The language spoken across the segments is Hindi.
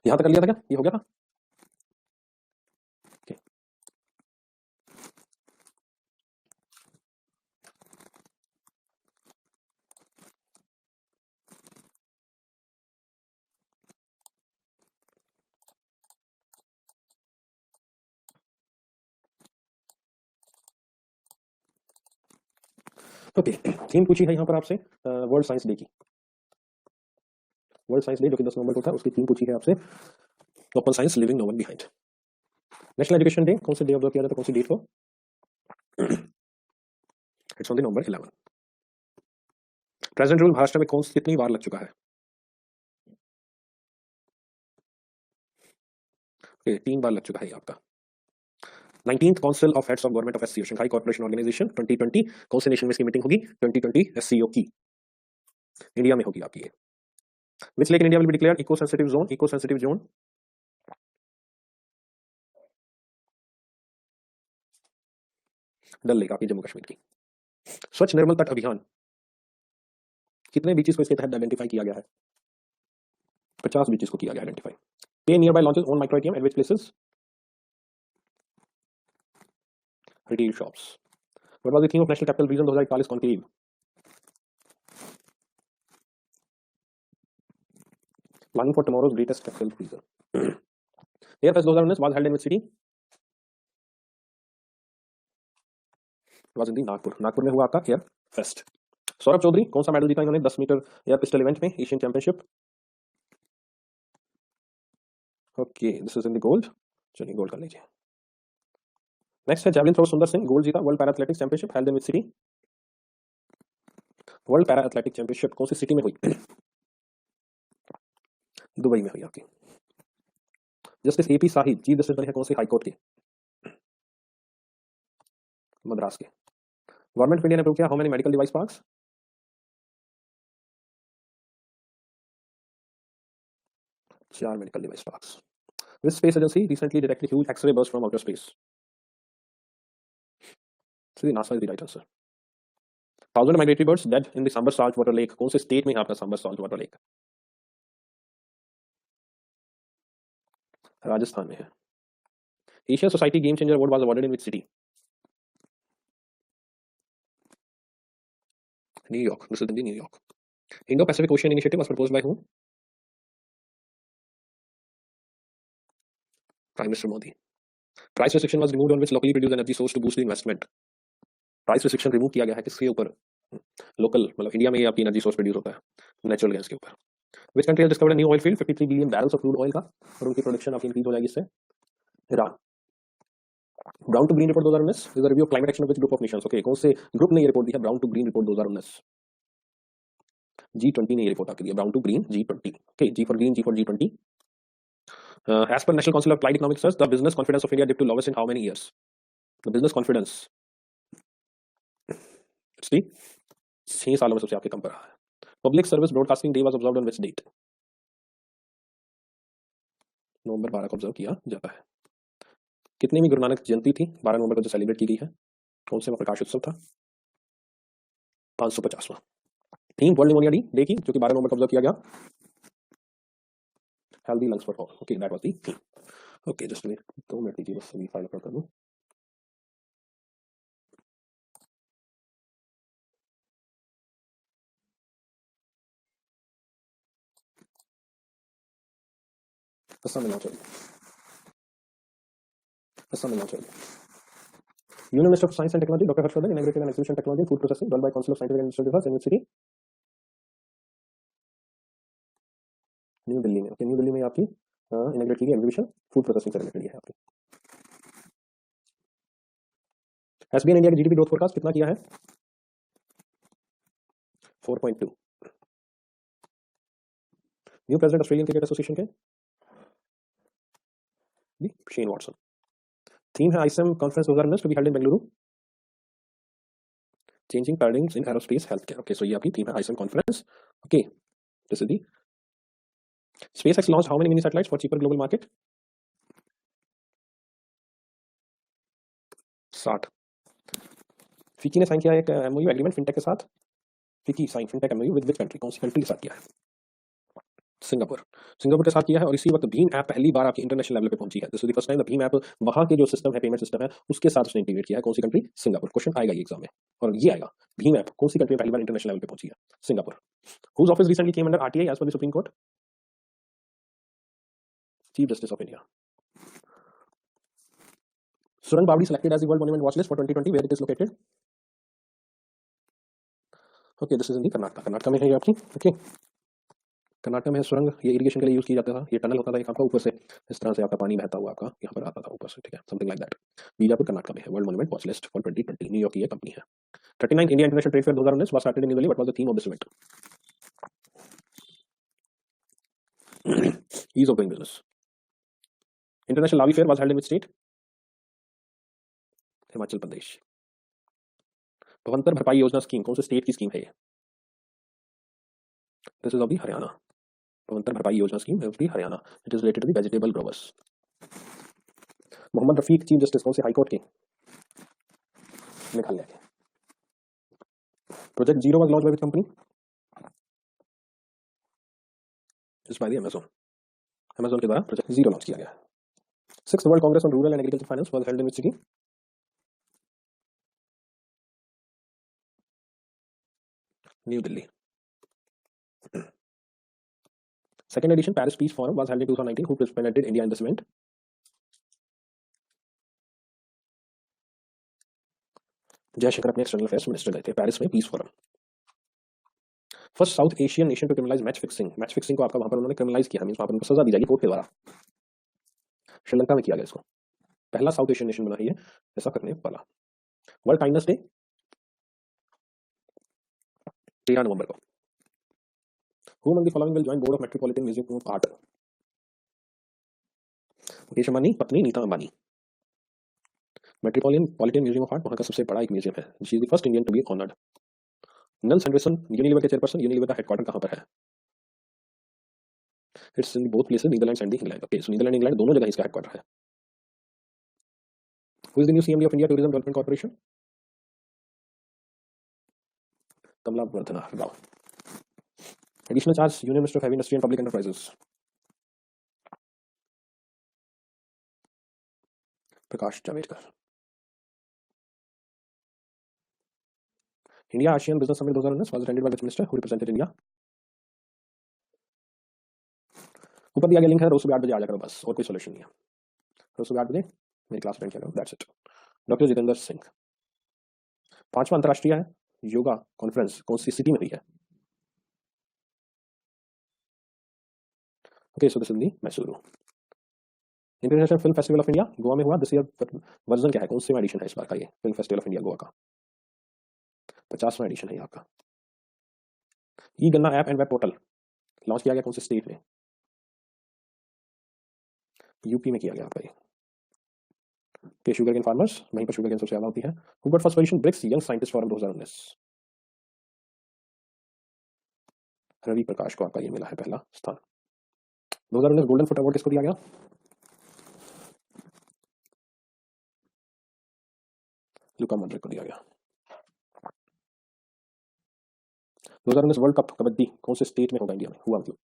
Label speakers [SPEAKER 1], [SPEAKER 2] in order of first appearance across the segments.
[SPEAKER 1] यहां तक कर लिया था क्या? ये हो गया था। Okay. ओके, थीम पूछी है यहाँ पर आपसे वर्ल्ड साइंस डे की। वर्ल्ड साइंस डे जो कि 10 नवंबर को था, उसकी थीम पूछी है आपसे open science living no one behind. National education day कौन से डे ऑब्जर्व किया जाता है, कौन सी डेट को? It's on the November 11। Present rule Maharashtra में कौन कितनी बार लग चुका है? 3 बार लग चुका है आपका। 19th council of heads of government of SCO Shanghai corporation organisation 2020 कौन से नेशन में इसकी मीटिंग होगी? 2020 एससीओ की इंडिया में होगी आपकी। Which lake in India will be declared eco sensitive zone? Eco sensitive zone Dal lake आपकी जम्मू कश्मीर की। स्वच्छ निर्मल तट अभियान कितने बीचेस को इसके तहत आइडेंटिफाई किया गया है? 50 बीचेस को किया गया identify. PayNearby launches own micro ATM at which places? Retail shops. What was the theme of national capital region 2041 conclave? Planning for tomorrow's greatest capital region. Air fest 2019 was held in which city? Was in the Nagpur. Nagpur में हुआ आपका एयर फेस्ट। सौरभ चौधरी कौन सा मेडल जीता इन्होंने 10 मीटर एयर पिस्टल इवेंट में Asian championship? Okay, this is in the gold. चलिए गोल्ड कर लीजिए। नेक्स्ट है जैवलिन थ्रो सुंदर सिंह गोल्ड जीता world para athletics championship held in which city? World para athletic championship कौन सी सिटी में हुई? दुबई में हुई आपकी। Justice AP Sahib chief justice बने हैं कौन से हाई कोर्ट के? मद्रास के। गवर्नमेंट ऑफ इंडिया ने अप्रूव किया how many medical device parks? 4 medical device parks. This space agency recently detected huge X-ray burst from outer space? So the NASA is the right answer. 1000 migratory birds dead in the Sambar saltwater lake. कौन से स्टेट में है आपका Sambar saltwater lake? राजस्थान में है। Asia society game changer award was awarded in which city? New York. This is in New York. Indo Pacific ocean initiative was proposed by whom? Prime minister Modi. Price restriction was removed on which locally produced energy source to boost the investment? Price restriction remove किया गया है किसके ऊपर? लोकल मतलब इंडिया में ही आपकी एनर्जी सोर्स प्रोड्यूस होता है नेचुरल गैस के ऊपर। Which country has discovered a new oil field 53 billion barrels of crude oil का और उनकी प्रोडक्शन आपकी इंक्रीज हो जाएगी इससे? Iran. Brown to green report 2019 is the review of climate action of which group of nations? Okay, कौन से ग्रुप ने ये रिपोर्ट दी है brown to green report 2019? G20 ने ये रिपोर्ट आपके दी है brown to green G20। Okay, G for green, G for G20। As per National Council of Applied Economics Research, the business confidence of India dipped to lowest in how many years? The business confidence it's the 6 सालों में सबसे आपके कम पर रहा है। Public Service Broadcasting Day was observed on which date? नवंबर 12 को ऑब्जर्व किया जाता है। कितनी भी गुरु नानक जयंती थी 12 नवंबर को जो सेलिब्रेट की गई है? कौन से प्रकाश उत्सव था? 550वां। थीम वर्ल्ड निमोनिया डे की जो कि 12 नवंबर को ऑब्जर्व किया गया? Healthy lungs for all. Okay, that was the theme. Okay, just wait 2 minute दीजिए बस अभी फाइल अपलोड कर दूं। असम मिलना चाहिए। Union Minister of Science and Technology Dr. Harshvardhan inaugurated an exhibition technology food processing run by Council of Scientific and Industrial Research in which city? New Delhi में। ओके, न्यू दिल्ली में आपकी इनॉग्रेट की गई एग्जीबिशन फूड प्रोसेसिंग से रिलेटेड है आपकी। एसबीआई इंडिया की जीडीपी ग्रोथ फोरकास्ट कितना किया है? 4.2। New president Australian cricket association के? Shane Watson. थीम है ISM conference 2019 to be held in Bengaluru? Changing paradigms in aerospace health care. Okay, so ये आपकी थीम है ISM conference. Okay, this is the SpaceX launched how many mini satellites for cheaper global market? 60। फिकी ने साइन किया एक एमओयू एग्रीमेंट फिनटेक के साथ। FICCI sign fintech MOU with which country? कौन सी कंट्री के साथ किया है? सिंगापुर। सिंगापुर के साथ किया है और इसी वक्त भीम ऐप पहली बार आपकी इंटरनेशनल लेवल पे पहुंची है। This is the first time the Bhim app वहां के जो सिस्टम है, पेमेंट सिस्टम है, उसके साथ उसने इंटीग्रेट किया है। कौन सी कंट्री? सिंगापुर। क्वेश्चन आएगा ये एग्जाम में और ये आएगा, भीम ऐप कौन सी कंट्री पहली बार इंटरनेशनल लेवल पे पहुंची है? Singapore. Whose office recently came under RTI as per the Supreme Court? Chief justice of India. Surang Bawdi selected as the World Monument Watch List for 2020, where it is located? Okay, this is in the Karnataka. Karnataka में है ये आपकी। ओके, कर्नाटक में सुरंग, ये इरिगेशन के लिए यूज किया जाता था। ये टनल होता था एक आपका ऊपर से, इस तरह से आपका पानी बहता हुआ आपका यहाँ पर आता था ऊपर से, ठीक है, something like that. Bijapur Karnataka में है। World monument watch list for 2020, New York की ये कंपनी है। 39 India international trade fair 2019 was started in New Delhi. What was the theme of this event? Ease of doing business. International Lavi fair was held in which state? Himachal Pradesh. Bhavantar Bharpai Yojana scheme कौन से स्टेट की स्कीम है ये? This is of the Haryana. Bhavantar Bharpai Yojana scheme of the Haryana. It is related to the vegetable growers. Mohammad Rafiq chief justice कौन से हाई कोर्ट के? मेघालय के। Project zero was launched by which company? Is by the Amazon. Amazon के द्वारा प्रोजेक्ट जीरो लॉन्च किया गया है। Sixth world congress on rural and agriculture finance was held in which city? New Delhi. Second edition Paris Peace Forum was held in 2019. Who represented India in this event? Jaishankar अपने एक्सटर्नल अफेयर्स मिनिस्टर गए थे पेरिस में peace forum. First South Asian nation to criminalise match fixing. Match fixing को आपका वहां पर उन्होंने क्रिमिनलाइज किया, मींस वहां पर उनको सजा दी जाएगी कोर्ट के द्वारा। श्रीलंका में किया गया इसको। पहला साउथ एशियन नेशन बना है ये ऐसा करने वाला। वर्ल्ड काइंडनेस डे 13 नवंबर को। Who among the following will join board of Metropolitan Museum of Art? Mukesh Ambani पत्नी Nita Ambani. Metropolitan Museum of Art वहां का सबसे बड़ा एक म्यूजियम है। She is the first Indian to be honoured. Nils Andersen Unilever के चेयरपर्सन, यूनिलीवर का हेडक्वार्टर कहां पर है? It's in both places, Netherlands and England. Okay, so Netherland England दोनों जगह इसका हेडक्वार्टर है। Who is the new CMD of India Tourism Development Corporation? Kamala Vardhana Rao. Additional charge union minister of heavy industry and public enterprises? Prakash Javadekar. India ASEAN business summit 2019 was attended by which minister who represented India? ऊपर दिया गया लिंक है, रोज सुबह 8 बजे आ जाकर बस, और कोई सोल्यूशन नहीं है। रोज सुबह 8 बजे मेरी क्लास अटेंड किया करो, that's it. Doctor Jitendra Singh. 5वां अंतर्राष्ट्रीय है योगा कॉन्फ्रेंस कौन सी सिटी में हुई है? Okay, so this is the Mysuru. International film festival of India Goa में हुआ दिस ईयर। वर्जन क्या है, कौन सी एडिशन है इस बार का ये film festival of India Goa का? 50वां एडिशन है ये आपका। ई गन्ना app and web portal launch किया गया कौन से स्टेट में? यूपी में किया गया आपका ये। के शुगर केन फार्मर्स, वहीं पर शुगर केन सबसे ज्यादा होती है। Who got first position BRICS young scientist forum 2019? Ravi Prakash को आपका ये मिला है पहला स्थान। 2019 गोल्डन फुट अवार्ड किसको दिया गया? लुका मॉड्रिक को दिया गया। 2019 वर्ल्ड कप कबड्डी कौन से स्टेट में होगा इंडिया में हुआ, मतलब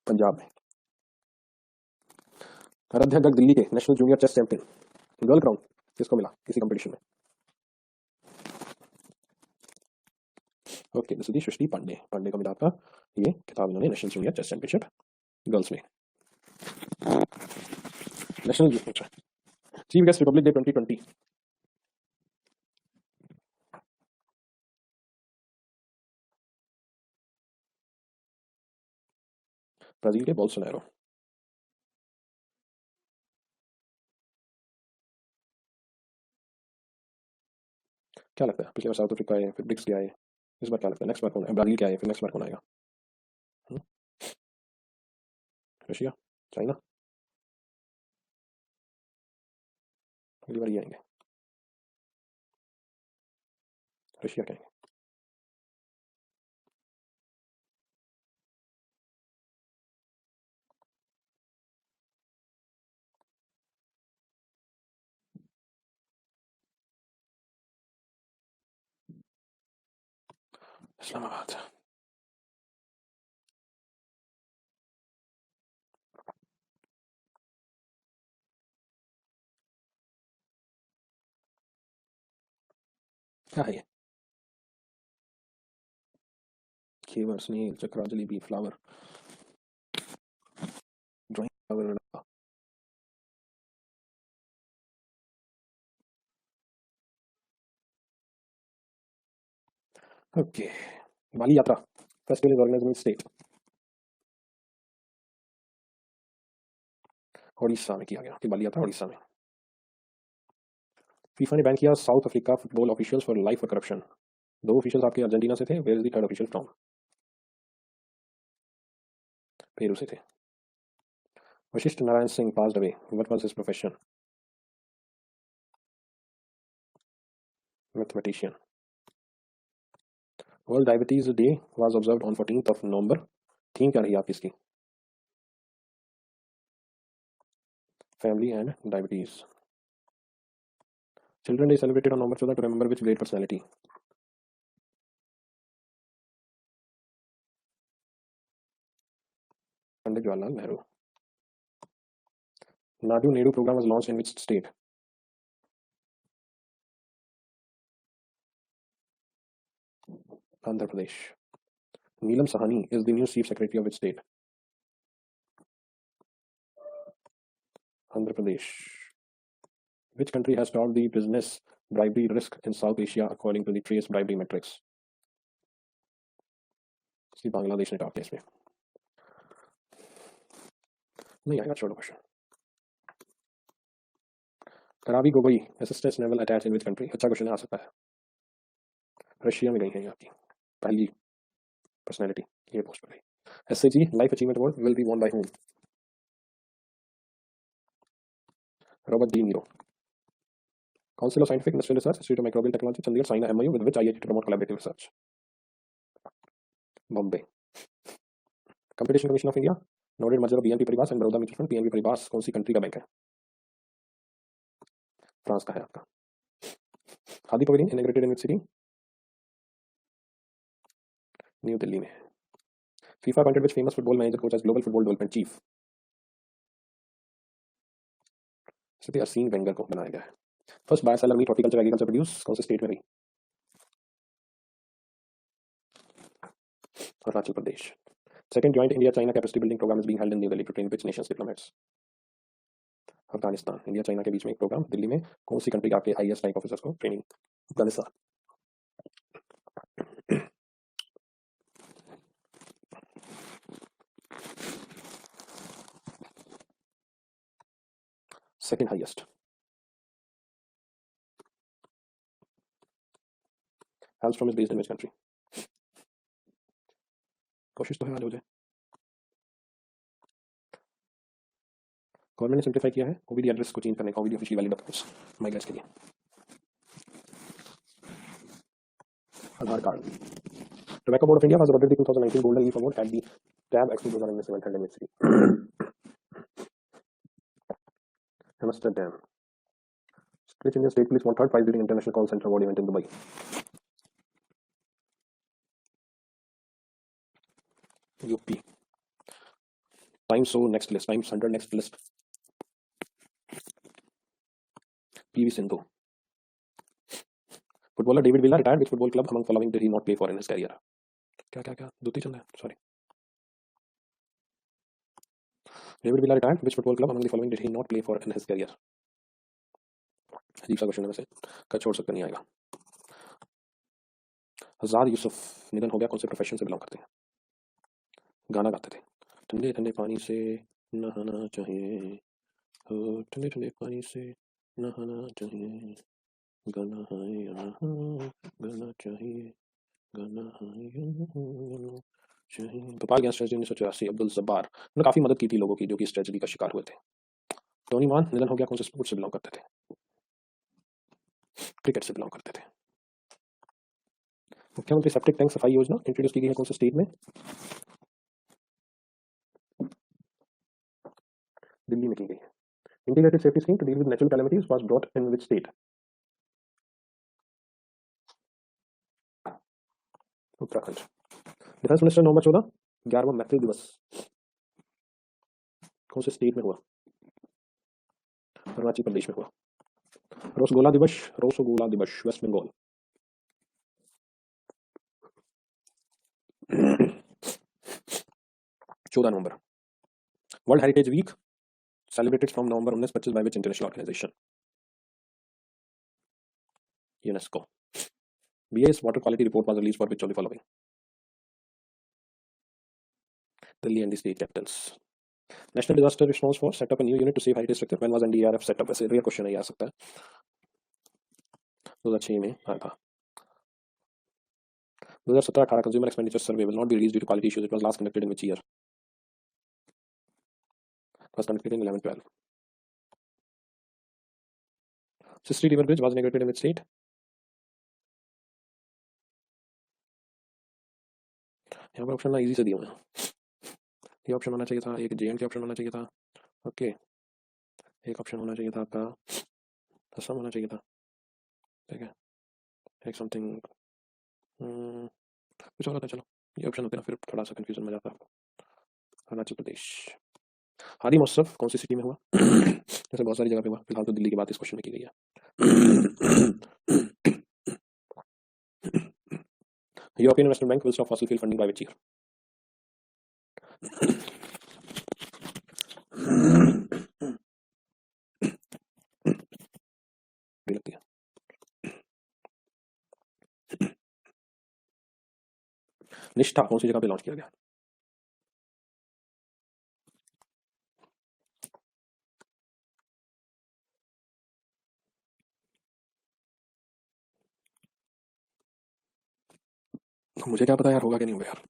[SPEAKER 1] पंजाब में। आराध्या गर्ग दिल्ली के national junior chess champion girl crown किसको मिला किसी कंपटीशन में? Okay, this is Srishti Pandey. Pandey को मिला आपका ये खिताब, इन्होंने national junior chess championship girls में। National chief guest republic day 2020? Brazil के बोल्सोनारो। क्या लगता है पिछले बार साउथ अफ्रीका आए, फिर ब्रिक्स क्या आए, इस बार क्या लगता है नेक्स्ट बार कौन है? ब्राजील क्या आए, फिर नेक्स्ट बार कौन आएगा? रशिया, चाइना, अगली बार ये आएंगे। रशिया क्या आएंगे? इस्लामाबाद। क्या है ये? घेवर, स्नेल, चक्रा, jalebi, flower, drawing flower. Okay, Bali Yatra festival is organized in state. Orissa में किया गया कि बाली यात्रा उड़ीसा में। फीफा ने बैन किया South Africa football officials for life for corruption. दो ऑफिशियल्स आपके अर्जेंटीना से थे, where is the third official from? Peru से थे। Vashishtha Narayan Singh passed away, what was his profession? Mathematician. World Diabetes Day was observed on 14th of November. Theme क्या रही आपकी इसकी? Family and diabetes. Children day celebrated on November 14 to remember which great personality? Pandit Jawaharlal Nehru. नाडू Nehru programme was launched in which state? Andhra Pradesh. Neelam Sahani is the new chief secretary of which state? Andhra Pradesh. Which country has topped the business bribery risk in South Asia according to the Trace Bribery Metrics? इसकी बांग्लादेश ने टॉप है इसमें। नहीं आएगा, छोड़ो क्वेश्चन। करावी Gogoi assistant naval attach in which country? अच्छा क्वेश्चन आ सकता है। रशिया में गई है आपकी पहली पर्सनैलिटी ये पोस्ट पर गई। SAG life achievement award will be won by whom? Robert De Niro. Council of scientific industrial research institute of microbial technology Chandigarh sign MoU with which IIT to promote collaborative research? Bombay. Competition commission of India noted merger of BNP Paribas and Baroda mutual fund. PNB Paribas कौन सी कंट्री का बैंक है? फ्रांस का है आपका। Khadi pavilion inaugurated in which city? New Delhi में। FIFA appointed which famous football manager coach as global football development chief? इसलिए अरसीन वेंगर को बनाया गया है। First buyer seller meet horticulture agriculture produce कौन से स्टेट में रही? Arunachal Pradesh. Second joint India China capacity building programme is being held in New Delhi to train which nations diplomats? Afghanistan. India China के बीच में एक प्रोग्राम दिल्ली में कौन सी कंट्री के आपके आईएएस रैंक ऑफिसर्स को training? Afghanistan. Second highest. Helmstrom is based in which country? कोशिश तो है हाल हो जाए। गवर्नमेंट ने सिंप्लीफाई किया है ओबीडी एड्रेस को चेंज करने का, OBD officially valid documents migrants के लिए। Aadhaar card. Tobacco board of India was awarded the 2019 Golden Leaf Award at the TAB Expo 2007 held in which city? Amsterdam. Which Indian state police won third prize during International Call Center Award event in Dubai? UP. Times so next list, times 100 next list. PV Sindhu. Footballer David villa retired which football club among following did he not play for in his career? क्या क्या क्या दूती चल रहा है, sorry. David villa retired which football club among the following did he not play for in his career? अजीब सा क्वेश्चन है वैसे, कर छोड़ सकते नहीं आएगा। हजार यूसुफ निधन हो गया, कौन से प्रोफेशन से बिलोंग करते हैं? गाना गाते थे। ठंडे ठंडे पानी से नहाना चाहिए, ठंडे ठंडे पानी से नहाना चाहिए, गाना है गाना चाहिए, गाना है चाहिए। Bhopal gang strategy 1984। अब्दुल जब्बार ने काफी मदद की थी लोगों की जो कि इस ट्रेजेडी का शिकार हुए थे। टोनी मान निधन हो गया, कौन से स्पोर्ट्स से बिलोंग करते थे? क्रिकेट से बिलोंग करते थे। मुख्यमंत्री सेप्टिक टैंक सफाई योजना इंट्रोड्यूस की गई है कौन से स्टेट में? दिल्ली में की गई है। Integrated safety scheme to deal with natural calamities was brought in which state? Uttarakhand. Defence minister November 14 11वां मैत्री दिवस कौन से स्टेट में हुआ? अरुणाचल प्रदेश में हुआ। रोसगोला दिवस, रोसगोला दिवस West Bengal. 14 November, world heritage week celebrated from November 1925 by which international organisation? UNESCO. BA's water quality report was released for which of the following? Delhi and the state capitals. National Disaster Response Force set up a new unit to save heritage structure. When was NDRF set up? ऐसे रेयर क्वेश्चन है, ये आ सकता है। 2006 में आया था। 2017-18 consumer expenditure survey will not be released due to quality issues. It was last conducted in which year? It was conducted in 11-12. Sicily River Bridge was inaugurated in which state? यहाँ पर ऑप्शन ना इजी से दिया हुआ है। ये ऑप्शन होना चाहिए था, एक JN के ऑप्शन होना चाहिए था, ओके, एक ऑप्शन होना चाहिए था आपका असम होना चाहिए था, ठीक है, एक समथिंग कुछ और होता है। चलो ये ऑप्शन होते ना, फिर थोड़ा सा कंफ्यूजन में जाता है। अरुणाचल प्रदेश। आदि महोत्सव कौन सी सिटी में हुआ? जैसे बहुत सारी जगह पे हुआ, फिलहाल तो दिल्ली की बात इस क्वेश्चन में की गई है। European investment bank will stop fossil fuel funding by which year? लगती है निष्ठा कौन सी जगह पे लॉन्च किया गया? मुझे क्या पता यार, होगा कि नहीं होगा यार।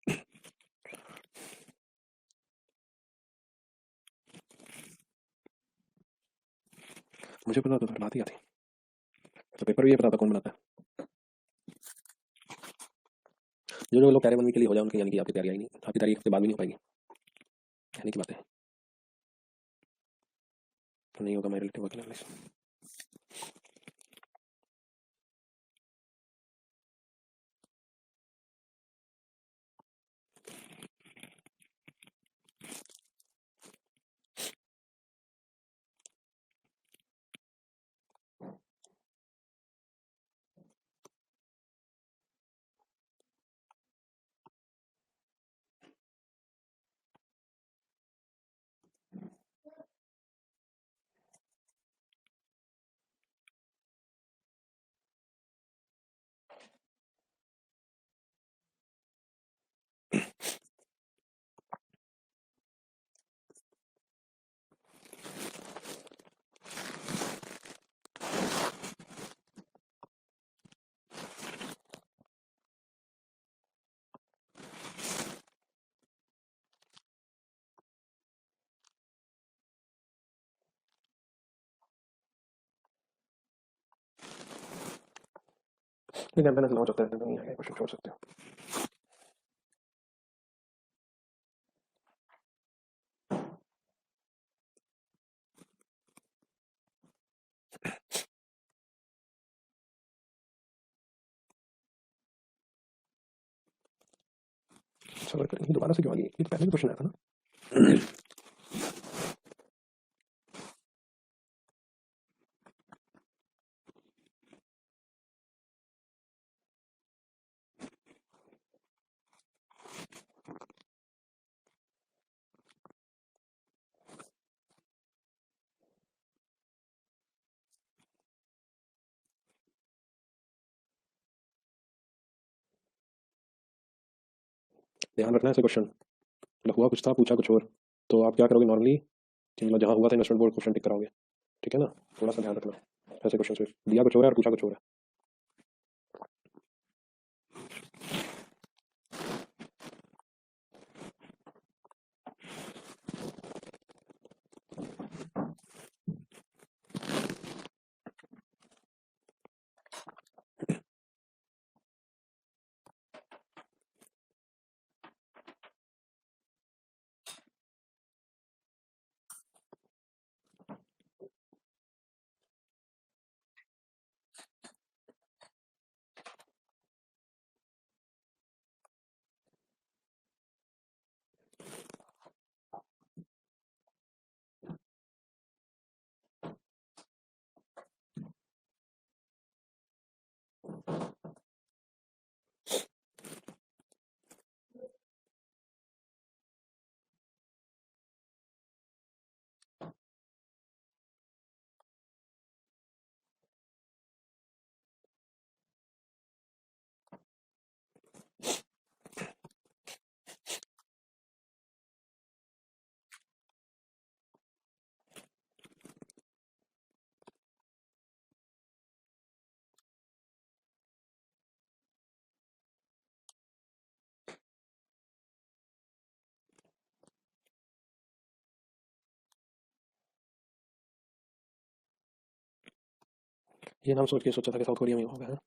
[SPEAKER 1] मुझे पता तो बात ही आती, तो पेपर भी ये पता था कौन बनाता है। जो लोग कह रहे 1 वीक के लिए हो जाए उनकी यानी कि आपकी तैयारी आई नहीं, आपकी तैयारी के बाद भी नहीं हो पाएगी, कहने की बात है। तो नहीं होगा मेरे रिलेटिव वर्क एनालिसिस। ठीक है, मैंने लॉन्च होता है, नहीं आएगा क्वेश्चन छोड़ सकते हो। सवाल करेंगे दोबारा से क्यों आ गई? ये तो पहले भी क्वेश्चन आया था ना। ध्यान रखना है ऐसे क्वेश्चन, मतलब हुआ कुछ था पूछा कुछ और, तो आप क्या करोगे नॉर्मली कि मतलब जहाँ हुआ था इन्वेस्टमेंट बोर्ड क्वेश्चन टिक कराओगे, ठीक है ना, थोड़ा सा ध्यान रखना। ऐसे क्वेश्चन में दिया कुछ और है और पूछा कुछ और है। ये नाम सोच के सोचा था कि साउथ कोरिया में होगा है।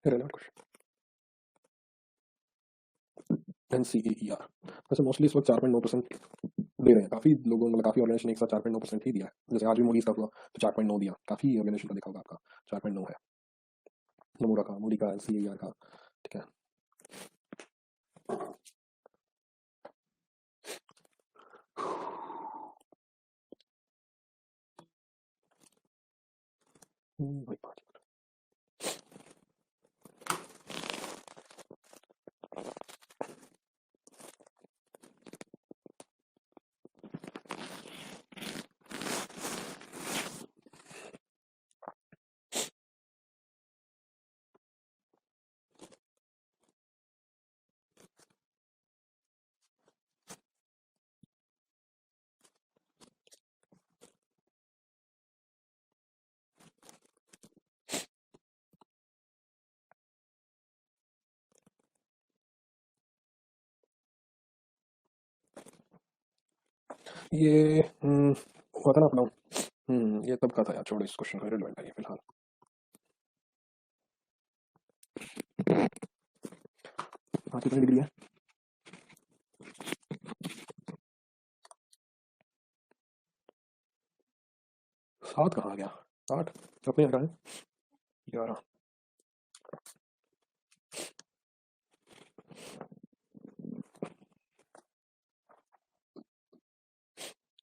[SPEAKER 1] Relevant question. NCER वैसे मोस्टली इस वक्त 4.9% दे रहे हैं। काफ़ी लोगों मतलब काफ़ी ऑर्गेनाइजेशन ने एक साथ 4.9% ही दिया है। जैसे आज भी मोदी का हुआ तो 4.9 दिया। काफ़ी ऑर्गेनाइजेशन का देखा होगा आपका 4.9 है। नमूरा का, मोदी का, NCER का, ठीक है। वही बात। ये हुआ था ना अपना। ये तब का था यार, छोड़ो इस क्वेश्चन को, रिलेवेंट है ये फिलहाल। हाँ, कितनी डिग्री है? 7 कहाँ आ गया? 8 अपने यहाँ है। 11।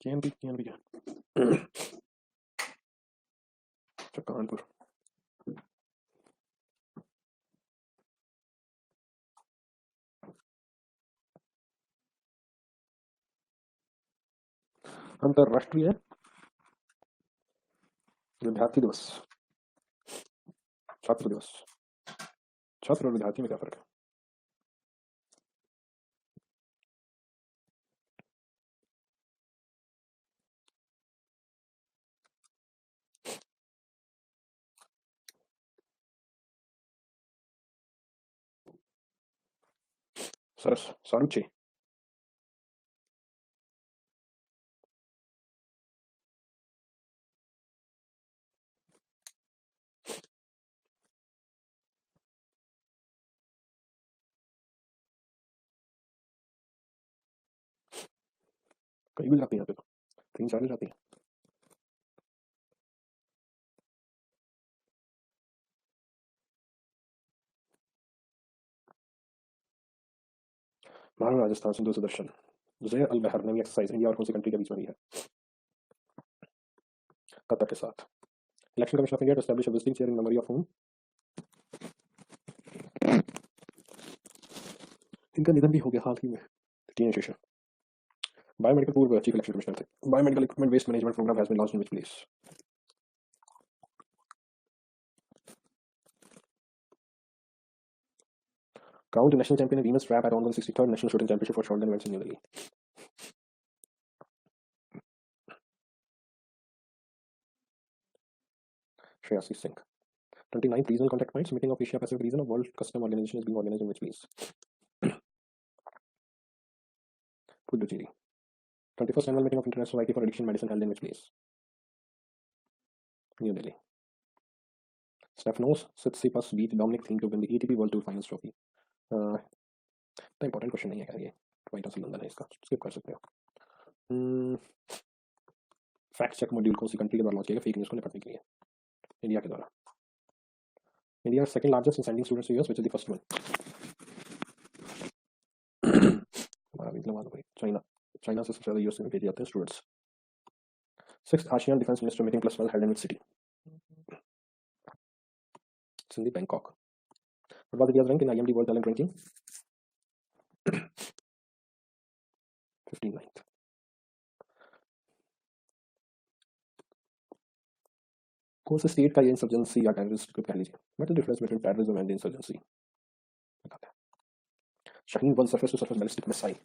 [SPEAKER 1] KNP क्या? अच्छा, कानपुर। अंतरराष्ट्रीय विद्यार्थी दिवस। छात्र दिवस। छात्र और विद्यार्थी में क्या फर्क है? सरस सारुचि। कहीं भी जाती है यहाँ पे तो, कहीं सारी जाती है। महाराष्ट्र राजस्थान सिंधु सुदर्शन। जुजैर अल बहर नई एक्सरसाइज इंडिया और कौन सी कंट्री के बीच में हुई है? कतर के साथ। Election commission of India to establish a visiting chair in memory of whom. इनका निधन भी हो गया हाल ही में। टीएन शेषन बायोमेडिकल पूर्व चीफ इलेक्शन कमिश्नर थे। Biomedical equipment waste management programme has been launched in which place? Crowned national champion in Venus Trap at on 163rd National Shooting Championship for short events in New Delhi. Shreyasi Singh. 29th Regional Contact Points Meeting of Asia Pacific Region of World Custom Organization is being organized in which place? Puducherry. 21st Annual Meeting of International Society for Addiction Medicine held in which place? New Delhi. Stefanos Tsitsipas beat Dominic Thiem to win the ATP World Tour Finals trophy. तो इंपॉर्टेंट क्वेश्चन नहीं है क्या ये? वाइट हाउस लंदन है इसका, स्किप कर सकते हो. फैक्ट चेक मॉड्यूल कौन सी कंट्री के द्वारा लॉन्च किया गया फेक न्यूज़ को निपटने के लिए? इंडिया के द्वारा. India second largest in sending students to US, which is the first one? China से सबसे ज़्यादा यूएस में भेजे जाते हैं students. Sixth ASEAN defence minister meeting +12 held in which city? It's in the Bangkok. What was India's rank in IMD World Talent Ranking? 59th. कौन से स्टेट का ये इंसर्जेंसी या टेररिस्ट ग्रुप कह लीजिए? What is the difference between terrorism and insurgency? बताते हैं. Shaheen world surface to surface ballistic missile.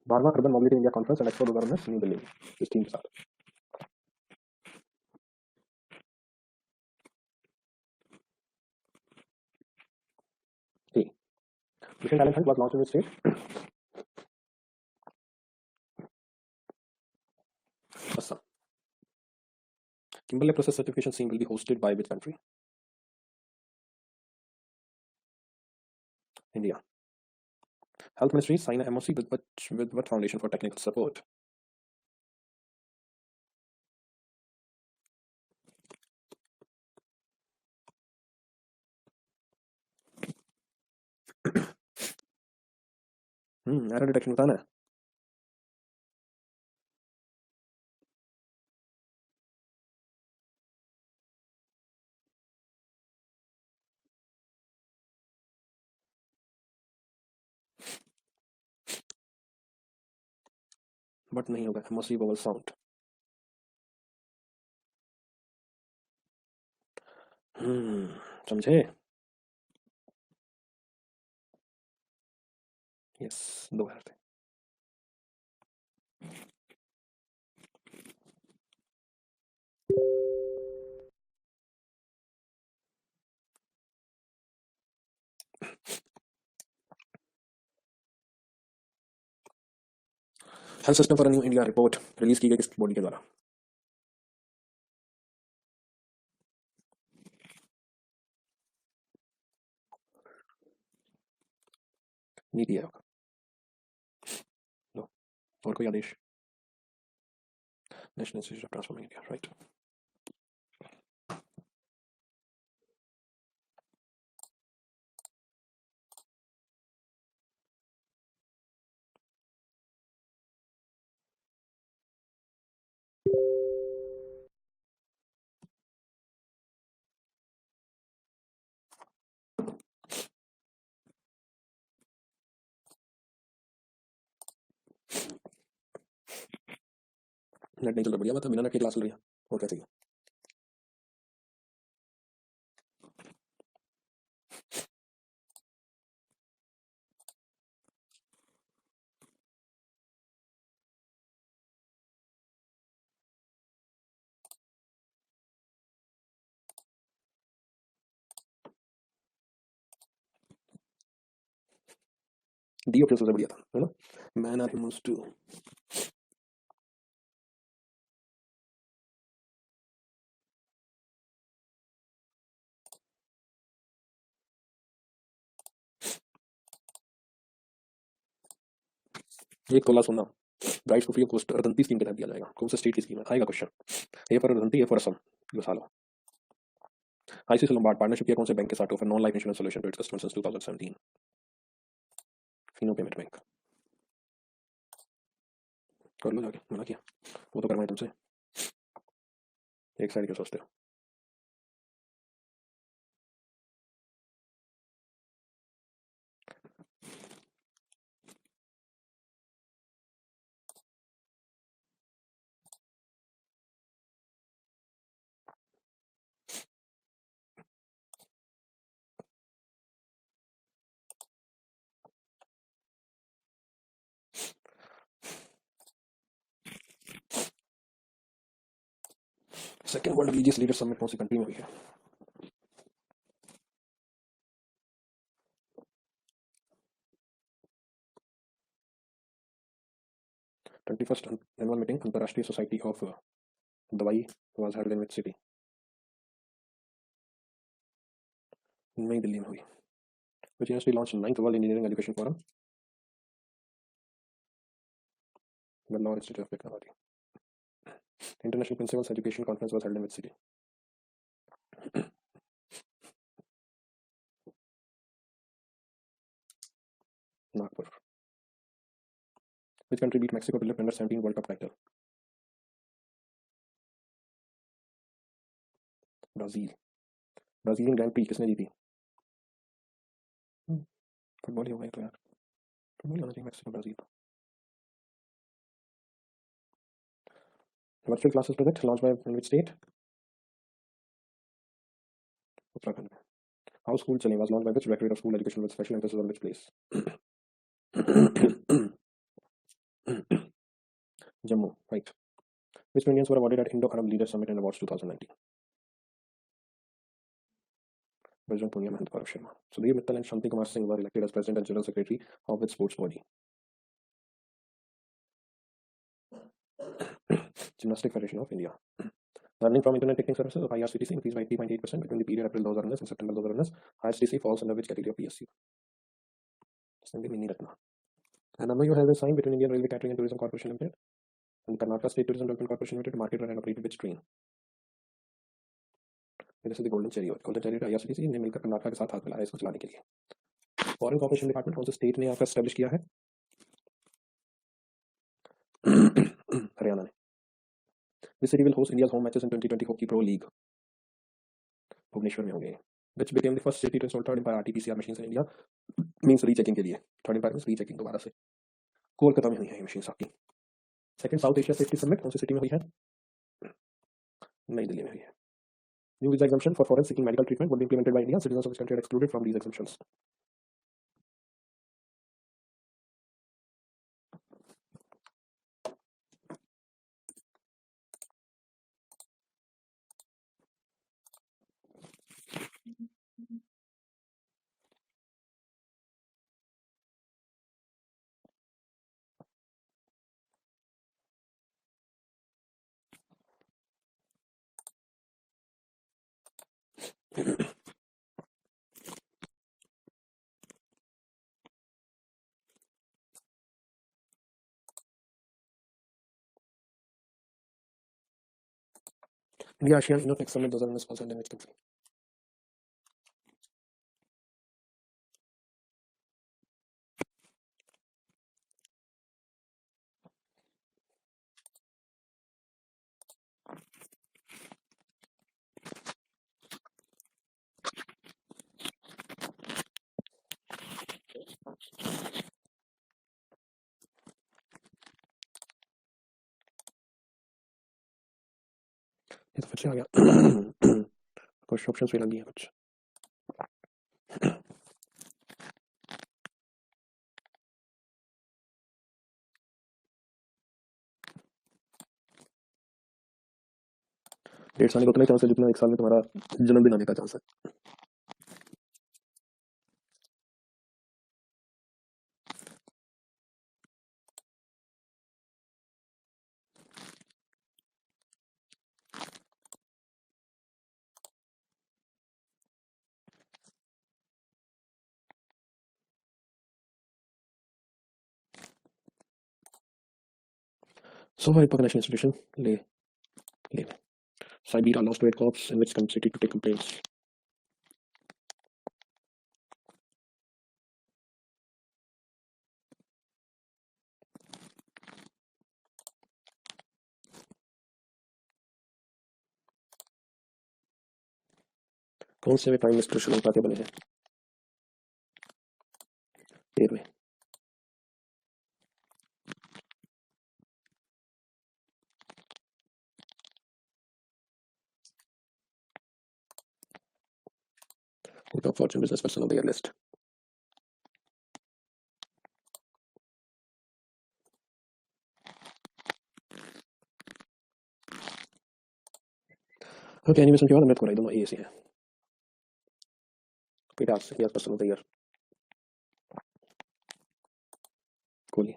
[SPEAKER 1] बारहवां urban mobility India conference and expo 2019 New Delhi इस टीम के साथ. Mission Talent Hunt was launched in which state? Assam. Kimberley Process Certification Scheme will be hosted by which country? India. Health Ministry sign a MOC with what foundation for technical support? Error detection बताना है. बट नहीं होगा MOC वोवल साउंड. समझे? यस, 2 बार थे. Health system for new India report release की गई किस बॉडी के द्वारा? नीति आयोग. नो. और कोई आदेश? National institute of transforming India. Right. Net नहीं चल रहा. बढ़िया बात है, बिना नेट की क्लास चल रही है. और क्या चाहिए? डी ऑप्शन सबसे बढ़िया था, है ना? Man are humans too. एक तोला सोना ब्राइड्स को free of cost Arundhati scheme के तहत दिया जाएगा. कौन से स्टेट की स्कीम है? आएगा क्वेश्चन. ए फॉर अर्धंती, ए फॉर असम. घुसा लो. आईसीआईसीआई लंबार्ड पार्टनरशिप किया कौन से बैंक के साथ? Offer non life insurance solution to its customers since 2017. Fino payment bank. कर लो जाके, मना किया वो तो करवाएं तुमसे. एक साइड क्यों सोचते हो? Second world religious leader summit कौन सी कंट्री में हुई है? ट्वेंटी फर्स्ट एनुअल मीटिंग अंतर्राष्ट्रीय सोसाइटी ऑफ दवाई was held in which city? नई दिल्ली में हुई। Which university launch 9th world engineering education forum? Bangalore Institute of Technology. International Principals Education Conference was held in which city? Nagpur. Which country beat Mexico to lift under 17 World Cup title? Brazil. Brazilian grand pre किसने जीती? फुटबॉल ही होगा तो यार, फुटबॉल होना चाहिए Mexico Brazil. Virtual classes project launch by which state? Uttarakhand में। हाउ स्कूल चले was launch by which directorate of school education with special emphasis on which place? Jammu, right. Which Indians were awarded at Indo-Arab Leaders Summit and Awards 2019? Bajrang Punia, Mahant Gaurav Sharma. Sudhir Mittal and Shanti Kumar Singh were elected as President and General Secretary of which sports body? Gymnastic Federation of India. Earning from Internet Ticketing Services of IRCTC increased by 3.8% between the period April 2019 and September 2019. IRCTC falls under which category of PSU? Mini Ratna. An MOU has been signed between Indian Railway Catering and Tourism Corporation Limited and Karnataka State Tourism Development Corporation Limited to market run and operate which train? This is the Golden Chariot. Golden Chariot IRCTC ने मिलकर कर्नाटक के साथ हाथ मिलाया इसको चलाने के लिए। फॉरेन कॉर्पोरेशन डिपार्टमेंट कौन से स्टेट ने यहाँ पर एस्टेब्लिश किया है? हरियाणा ने। Which city will host India's home matches in 2020 Hockey Pro League? Bhubaneswar में होंगे। Which became the first city to install third empire RT-PCR machines in India? Means rechecking के लिए। थर्ड empire means रीचेकिंग दोबारा से। कोलकाता में हुई है ये मशीन आपकी। Second south Asia safety summit कौन सी सिटी में हुई है? नई दिल्ली में हुई है। New visa exemption for foreigners seeking medical treatment would be implemented by India. Citizens of which country are excluded from these exemptions? India ASEAN Innotech Summit 2019 sponsored in which country? ये तो फिर से आ गया। कुछ ऑप्शंस भी लगी हैं कुछ। डेढ़ साल का उतना ही चांस है जितना एक साल में तुम्हारा जन्मदिन आने का चांस है। Soviet National Institution, Le. Siberia lost to Red Corps in which city to take complaints? कौन से प्राइम मिनिस्टर श्रीलंका के बने हैं? 13वें। Top fortune business person of the year list. Okay, animation के बाद अमृत कोराई, दोनों ए से हैं. पीटास, he has person of the year. Kohli.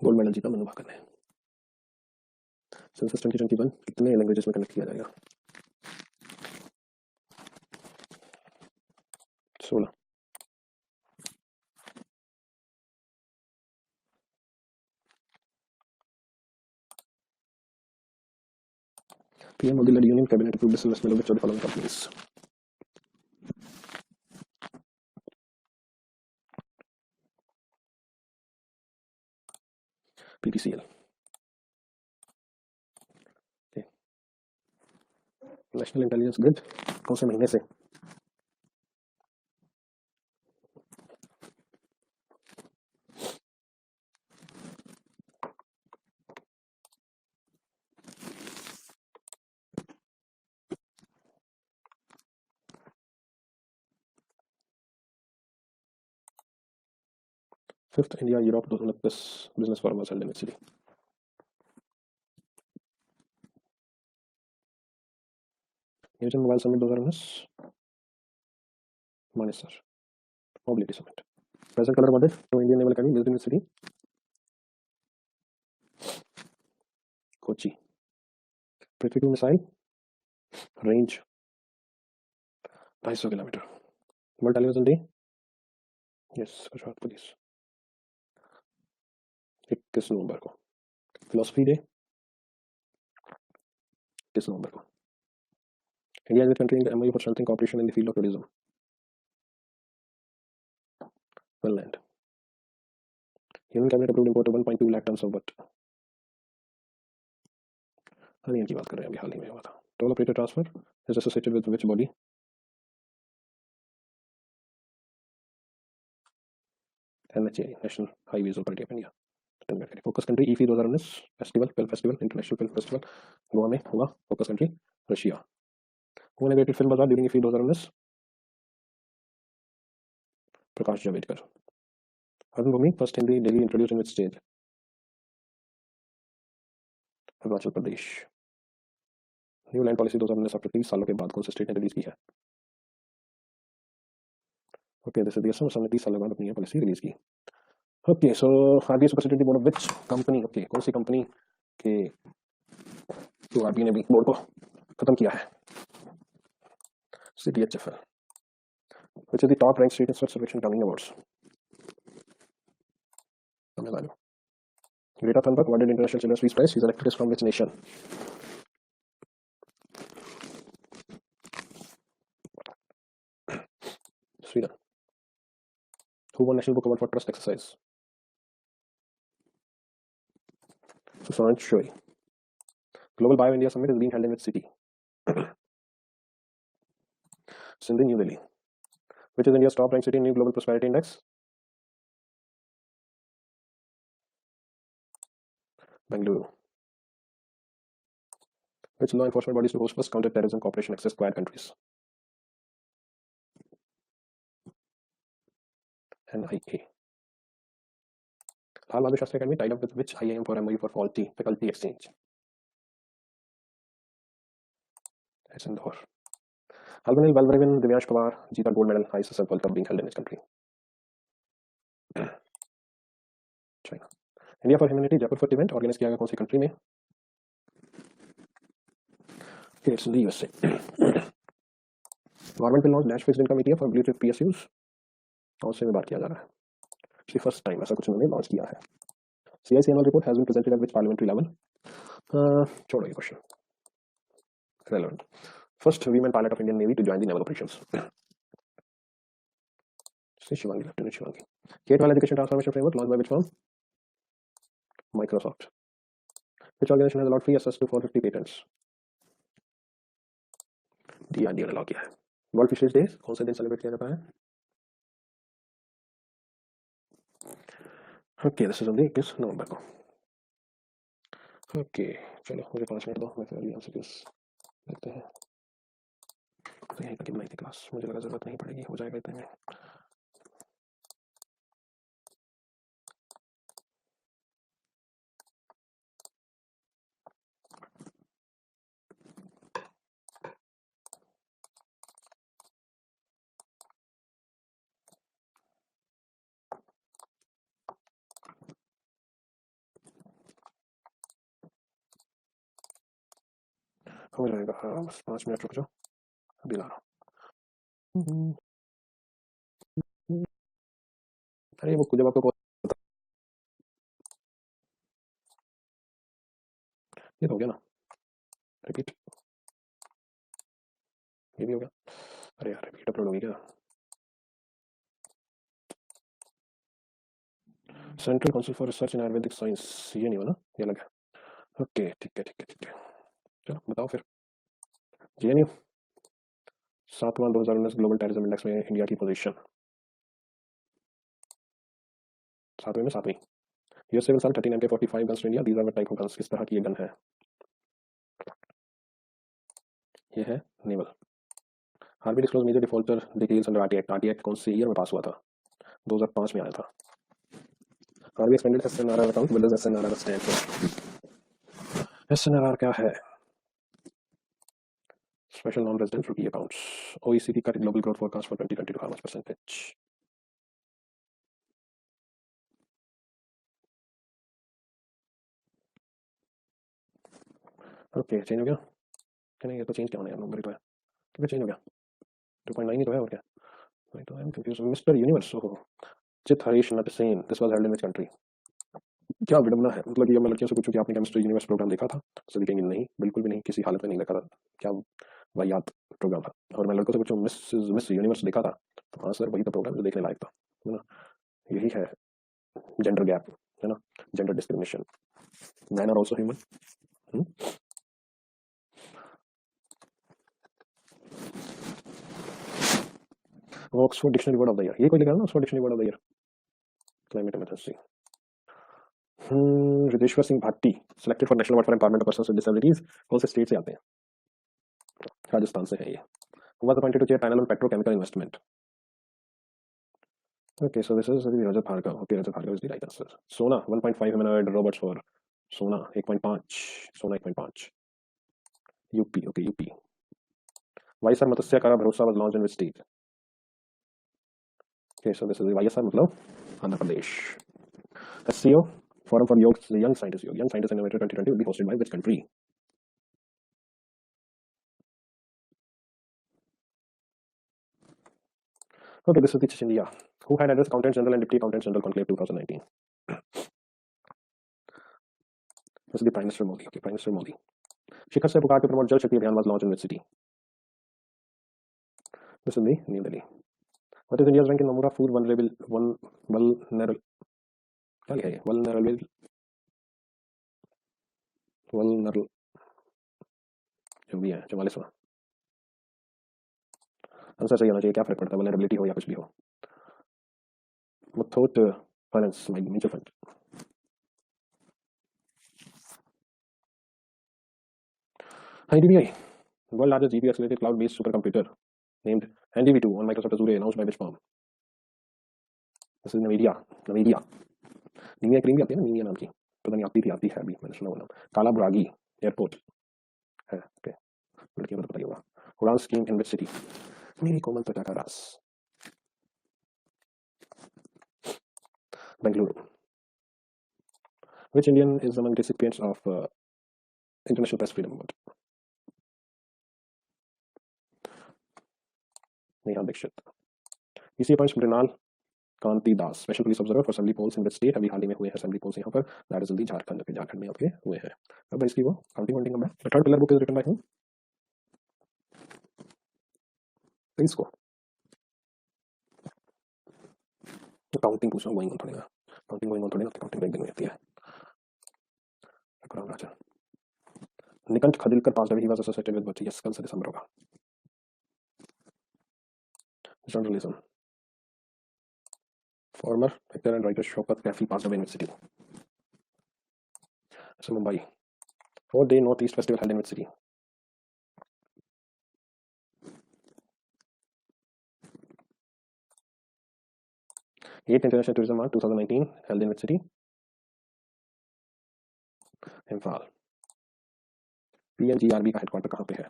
[SPEAKER 1] Gold medal जीता मनु भाकर ने. सेंसस 2021 कितने लैंग्वेजेस में कनेक्ट किया जाएगा? 16. PM Modi led union cabinet approved disinvestment of which of the following companies? PPCL. Okay. National intelligence grid कौन से महीने से? Fifth India Europe 2029 business forum was held in city. न्यूजन mobile summit 2019 Manesar mobility summit. Present colour awarded to Indian naval academy based in city. Kochi. Prithvi two missile range 250 kilometre. World television day yes Gujarat police 21 November को. फिलोसफी डे 30 नवंबर को. India is country in the MoU for strengthening cooperation in the field of tourism. Finland. Union cabinet approved import 1.2 lakh tons of but. हनियन की बात कर रहे हैं, अभी हाल ही में हुआ था. Toll operator transfer is associated with which body? NHA national highways authority of India. Focus country IFFI 2019 festival film festival international film festival Goa में हुआ. Focus country Russia. Who innovated film Bazaar during IFFI 2019? Prakash Javadekar. Urban Bhoomi first Hindi daily introduced in which state? Arunachal Pradesh. New land policy 2019 after 30 सालों के बाद कौन से स्टेट ने रिलीज की है? Okay this is the Assam ने 30 सालों बाद अपनी पॉलिसी रिलीज की. Okay so RBI subsidiary board of which company. Okay कौन सी कंपनी के जो आरबीआई ने भी बोर्ड को खत्म किया है? CTHFL. Which is the top ranked state in such selection coming awards? Tamil Nadu. Greta Thunberg awarded International Children's Peace Prize. She's an activist from which nation? Sweden. Who won National Book Award for Trust Exercise? Torrent. Global Bio India Summit is being held in which city? Sindh, New Delhi. Which is India's top ranked city in New Global Prosperity Index? Bengaluru. Which law enforcement bodies to host first counter-terrorism cooperation access Quad countries? NIA. Lal Bahadur Shastri Academy tied up with which IIM for MOU for faculty exchange? It's Indore. Albanil Balbrevin Divyansh Pawar जीता gold medal ISSL World Cup being held in which country? China. India for Humanity Jaipur Foot event organize किया गया कौन सी कंट्री में? Okay, it's in the USA. Government will launch dash fixed income ETF for blue chip PSUs. और उससे में बात किया जा रहा है. Actually first time ऐसा कुछ उन्होंने लॉन्च किया है. CIC annual report has been presented at which parliamentary level? छोड़ो ये question. Relevant. First women pilot of Indian Navy to join the naval operations. Shivangi, Lieutenant Shivangi. K-12 education transformation framework launched by which firm? Microsoft. Which organization has allowed free access to 450 patents? DRDO ने लॉन्च किया है. वर्ल्ड फिशरीज डे कौन से दिन सेलिब्रेट किया जाता है? Okay this is on the 21 November को. ओके चलो मुझे 5 मिनट दो, मैं फिर अगली एमसीक्यूज देखते हैं. तो यहीं तक बनाई थी क्लास, मुझे लगा जरूरत नहीं पड़ेगी, हो जाएगा इतने में. हो जाएगा। हाँ बस 5 मिनट रुक जाओ, अभी ला रहा हूँ। अरे वो जब आपको ये तो हो गया ना, रिपीट, ये भी हो गया। अरे यार रिपीट अपलोड होगी क्या? Central council for research in Ayurvedic science, ये नहीं हुआ ना, ये अलग है। ओके ठीक है ठीक है ठीक है, चलो बताओ फिर। जेएनयू 7वां 2019 ग्लोबल टेररिज्म इंडेक्स में इंडिया की पोजीशन 7वें में 7वीं। USA will sell 13 MK-45 guns to India, these are the type of guns, किस तरह की ये गन है? ये है naval. RB disclose major defaulter details under RT act, RT act कौन से ईयर में पास हुआ था? 2005 में आया था। RB expanded SNRR account, will SNRR stand for? SNRR क्या है? Special non resident rupee accounts. OECD का global growth forecast for 2022 how much percentage? Okay change हो गया क्या? नहीं ये तो चेंज क्या होना है, नंबर ही तो है, तो चेंज हो गया। 2.9 ही तो है और क्या? वही तो I am confuse. Mister universe, ओहो, Chitharesh Natesan, this was held in which country? क्या विडम्बना है, मतलब कि जब मैं लड़कियों से पूछूं कि आपने केमिस्ट्री यूनिवर्स प्रोग्राम देखा था, तो दिखेंगे नहीं, बिल्कुल भी नहीं, किसी हालत में नहीं देखा था। क्या वाहियात प्रोग्राम था। और मैं लड़कों से पूछूं मिस यूनिवर्स देखा था, तो हाँ सर वही तो प्रोग्राम जो देखने लायक था, है ना। यही है जेंडर गैप, है ना, gender discrimination. Man are also human. Oxford dictionary word of the year, ये कोई निकाला ना, Oxford dictionary word of the year. Climate emergency. Riteshwar Singh Bhati selected for national award for empowerment of persons with disabilities, कौन से स्टेट से आते हैं? राजस्थान से है ये। was appointed to chair panel on petrochemical investment. Okay, so this is Rajat Bhargav. Okay, Rajat Bhargav is the right answer. Sona 1.5 humanoid robots for Sona 1.5, Sona 1.5. UP, okay, UP. YSR Matsyakara Bharosa was launched in which state? Okay, so this is the YSR मतलब Andhra Pradesh. SCO Forum for Young Scientists, Young Scientists Innovator 2020 will be hosted by which country? Okay, this is the India. Who had addressed Accountant General and Deputy Accountant General Conclave 2019? This is the Prime Minister Modi. Okay, Prime Minister Modi. शिखर से पुकार के प्रमोट जल शक्ति अभियान was launched in which city? This is the New Delhi. What is India's rank in Nomura food vulnerable क्या लिखा है? vulnerable जो भी है 44वां। आंसर सही होना चाहिए, क्या फर्क पड़ता है वल्नरेबिलिटी हो या कुछ भी हो। Muthoot finance mutual fund. IDBI, world largest GPU accelerated cloud-based supercomputer named NDV2 on Microsoft Azure, announced by which firm? This is NVIDIA. नीमिया क्रीम भी आती है ना, नीमिया नाम की, पता नहीं आती है अभी, मैंने सुना वो नाम। काला बुरागी एयरपोर्ट है, ओके, लड़कियों को तो पता ही होगा। उड़ान स्कीम इन विच सिटी? मेरी कोमल त्वचा का रास, Bengaluru. Which Indian is among recipients of International Press Freedom Award? Neha Dikshit. इसी appoints Mrinal Kanti Das special police observer for assembly polls in which state? अभी हाल ही में हुए हैं असेंबली पोल्स यहाँ पर, दैट इज इन दी झारखंड। के झारखंड में आपके हुए हैं। अब इसकी वो काउंटिंग वाउंटिंग में the third pillar book is written by whom? इसको काउंटिंग पूछना वही थोड़ी ना, काउंटिंग वही थोड़ी ना, काउंटिंग एक दिन में होती है। राजा निकंठ खदिलकर पास ही was associated with which? Yes, कल से दिसंबर होगा। Journalism. Former actor and writer Shaukat Kaifi pass away in which city? अच्छा Mumbai. 4-day north east festival held in which city? Eight international tourism mart 2019 held in which city? Imphal. PNGRB का हेडक्वार्टर कहाँ पे है?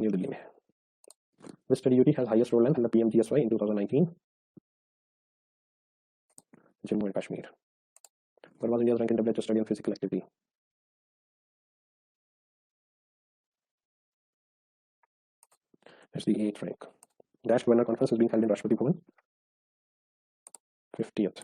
[SPEAKER 1] न्यू दिल्ली में। Which study duty has highest roll length in the PMGSY in 2019? Jammu and Kashmir. What was India's rank in WHO study on physical activity? It's the 8th rank. Dash Governor Conference is being held in Rashtrapati Bhavan. 50th.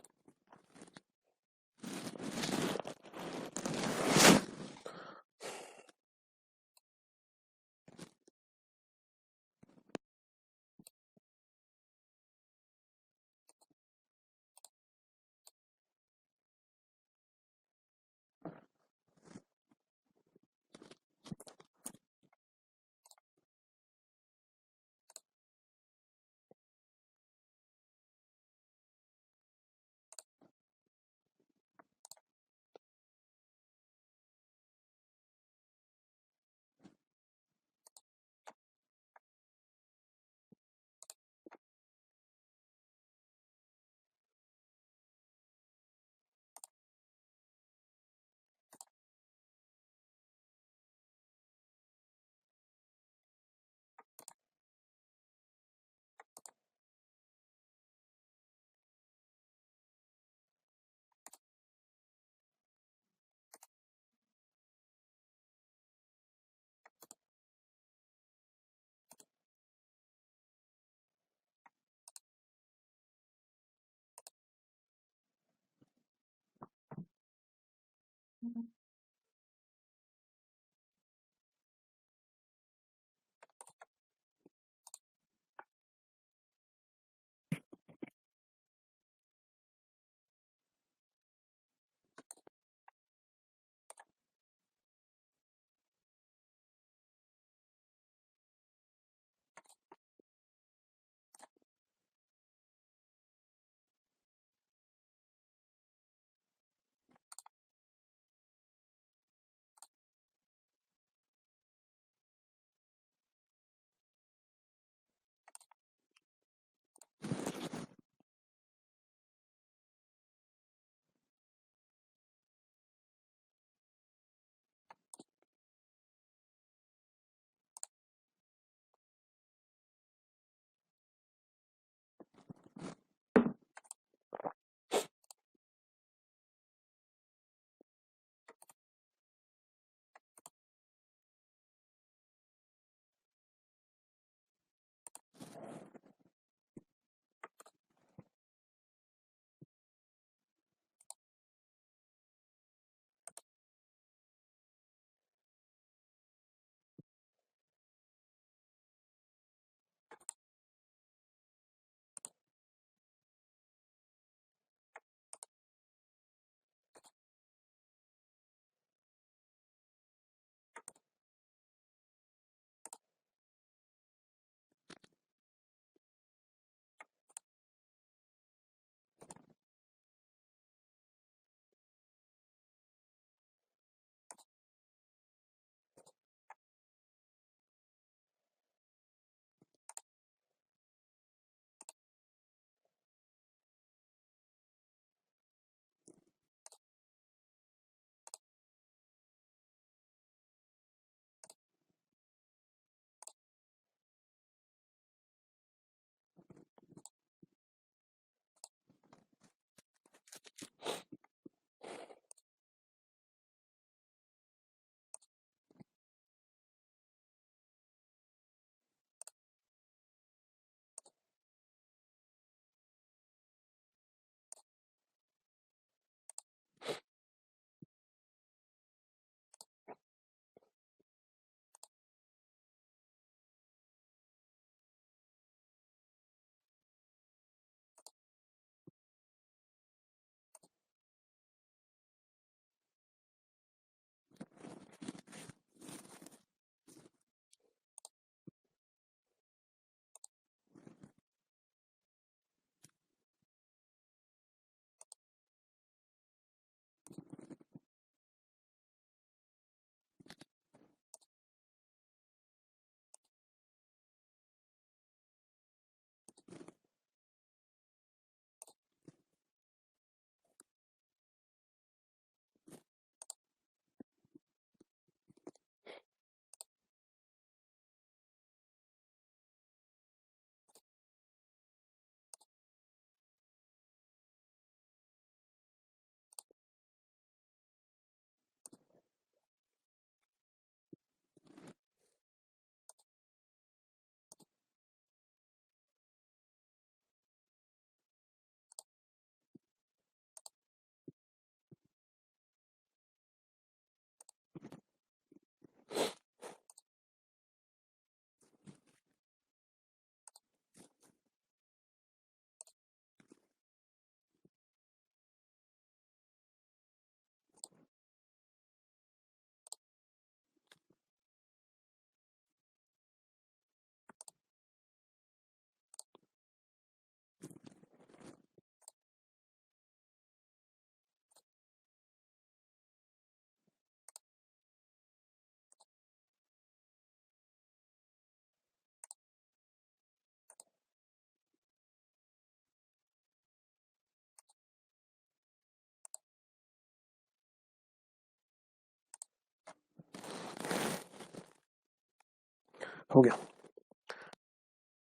[SPEAKER 1] हो गया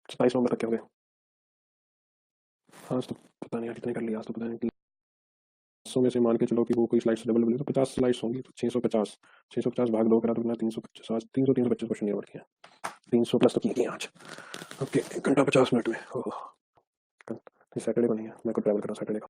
[SPEAKER 1] 27 नवंबर तक के हो गए। आज तो पता नहीं यार कितने कर लिया, आज तो पता नहीं। 100 में से मान के चलो कि वो कोई स्लाइड्स अवेलेबल है तो 50 स्लाइड्स होंगी, तो 650 भाग 2 करा तो 350, 325 क्वेश्चन और किया, 300 प्लस तो किए आज। ओके 1 घंटा 50 मिनट में। सैटरडे को नहीं है, मैं को ट्रैवल कर रहा हूँ सैटरडे को।